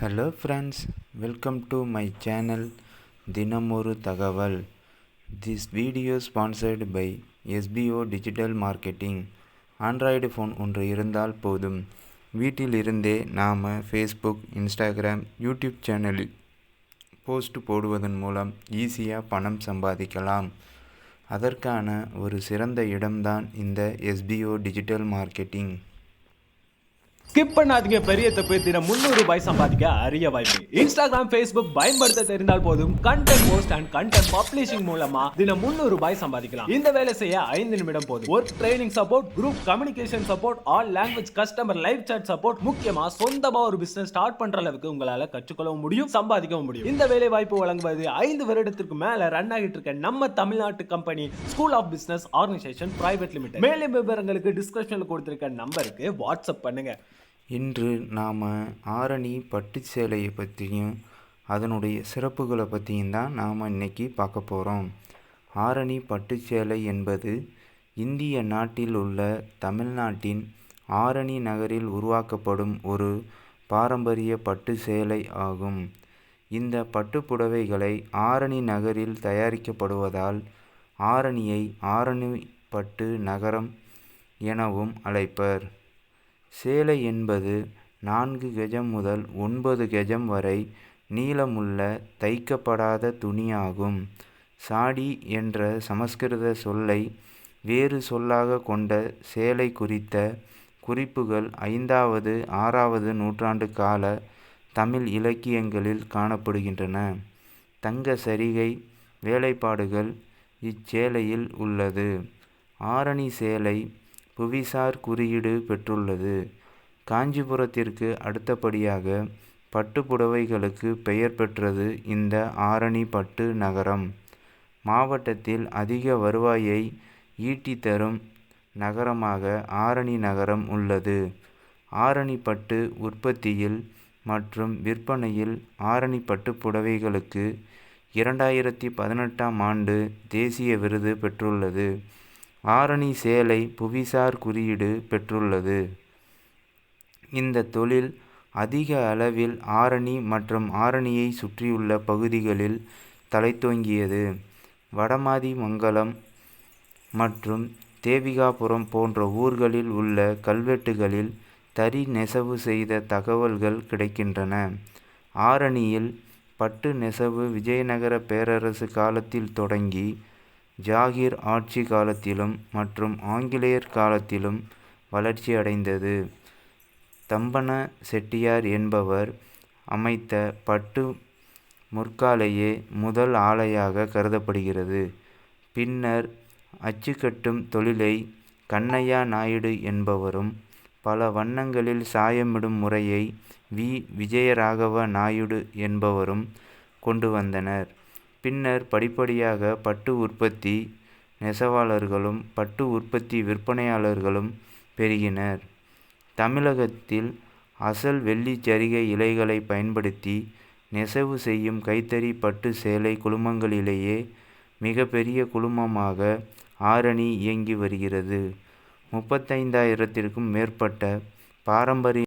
Hello friends, welcome to my channel தினமொரு தகவல். This video sponsored by SBO Digital Marketing. Android phone ஒன்று இருந்தால் போதும், வீட்டில் இருந்தே நாம் ஃபேஸ்புக், இன்ஸ்டாகிராம், யூடியூப் சேனலில் போஸ்ட் போடுவதன் மூலம் ஈஸியாக பணம் சம்பாதிக்கலாம். அதற்கான ஒரு சிறந்த இடம்தான் இந்த SBO டிஜிட்டல் மார்க்கெட்டிங். ஸ்கிப் பண்ணாதீங்க, பெரிய தப்பு. தினம் ₹300 சம்பாதிக்க அரிய வாய்ப்பு. இன்ஸ்டாகிராம், ஃபேஸ்புக் பயன்படுத்த தெரிந்தால் போதும், content post and content publishing மூலமா தினம் ₹300 சம்பாதிக்கலாம். இந்த வேலை செய்ய 5 நிமிடம் போதும். Work training support, group communication support, all language customer live chat support, முக்கியமா சொந்தமா ஒரு பிசினஸ் ஸ்டார்ட் பண்ற அளவுக்கு உங்களால கற்றுக்கொள்ளவும் முடியும், சம்பாதிக்கவும் முடியும். இந்த வேலை வாய்ப்பு வழங்குவது 5 வருடத்திற்கு மேல ரன் ஆகிட்டு இருக்க நம்ம தமிழ்நாட்டு company school of business organisation private limited. மேலும் விவரங்களுக்கு டிஸ்கிரிப்ஷன்ல கொடுத்திருக்க நம்பருக்கு வாட்ஸ்அப் பண்ணுங்க. இன்று நாம் ஆரணி பட்டு சேலையை பற்றியும் அதனுடைய சிறப்புகளை பற்றியும் தான் நாம் இன்றைக்கி பார்க்க போகிறோம். ஆரணி பட்டு சேலை என்பது இந்திய நாட்டில் உள்ள தமிழ்நாட்டின் ஆரணி நகரில் உருவாக்கப்படும் ஒரு பாரம்பரிய பட்டு சேலை ஆகும். இந்த பட்டு புடவைகளை ஆரணி நகரில் தயாரிக்கப்படுவதால் ஆரணியை ஆரணி பட்டு நகரம் எனவும் அழைப்பர். சேலை என்பது 4 கஜம் முதல் 9 கஜம் வரை நீளமுள்ள தைக்கப்படாத துணியாகும். சாடி என்ற சமஸ்கிருத சொல்லை வேறு சொல்லாக கொண்ட சேலை குறித்த குறிப்புகள் 5வது 6வது நூற்றாண்டு கால தமிழ் இலக்கியங்களில் காணப்படுகின்றன. தங்க சரிகை வேலைப்பாடுகள் இச்சேலையில் உள்ளது. ஆரணி சேலை புவிசார் குறியீடு பெற்றுள்ளது. காஞ்சிபுரத்திற்கு அடுத்தபடியாக பட்டு புடவைகளுக்கு பெயர் பெற்றது இந்த ஆரணி பட்டு நகரம். மாவட்டத்தில் அதிக வருவாயை ஈட்டி தரும் நகரமாக ஆரணி நகரம் உள்ளது. ஆரணி பட்டு உற்பத்தியில் மற்றும் விற்பனையில் ஆரணி பட்டு புடவைகளுக்கு 2018ஆம் ஆண்டு தேசிய விருது பெற்றுள்ளது. ஆரணி சேலை புவிசார் குறியீடு பெற்றுள்ளது. இந்த தொழில் அதிக அளவில் ஆரணி மற்றும் ஆரணியை சுற்றியுள்ள பகுதிகளில் தலைத்தோங்கியது. வடமாதிமங்கலம் மற்றும் தேவிகாபுரம் போன்ற ஊர்களில் உள்ள கல்வெட்டுகளில் தறி நெசவு செய்த தகவல்கள் கிடைக்கின்றன. ஆரணியில் பட்டு நெசவு விஜயநகர பேரரசு காலத்தில் தொடங்கி ஜாகிர் ஆட்சி காலத்திலும் மற்றும் ஆங்கிலேயர் காலத்திலும் வளர்ச்சி அடைந்தது. தம்பன செட்டியார் என்பவர் அமைத்த பட்டு முற்காலேயே முதல் ஆலையாக கருதப்படுகிறது. பின்னர் அச்சுக்கட்டும் தொழிலை கண்ணையா நாயுடு என்பவரும் பல வண்ணங்களில் சாயமிடும் முறையை விஜயராகவ நாயுடு என்பவரும் கொண்டு வந்தனர். பின்னர் படிப்படியாக பட்டு உற்பத்தி நெசவாளர்களும் பட்டு உற்பத்தி விற்பனையாளர்களும் பெருகினர். தமிழகத்தில் அசல் வெள்ளி ஜரிகை இலைகளை பயன்படுத்தி நெசவு செய்யும் கைத்தறி பட்டு சேலை குழுமங்களிலேயே மிகப்பெரிய குழுமமாக ஆரணி இயங்கி வருகிறது. 35,000க்கும் மேற்பட்ட பாரம்பரிய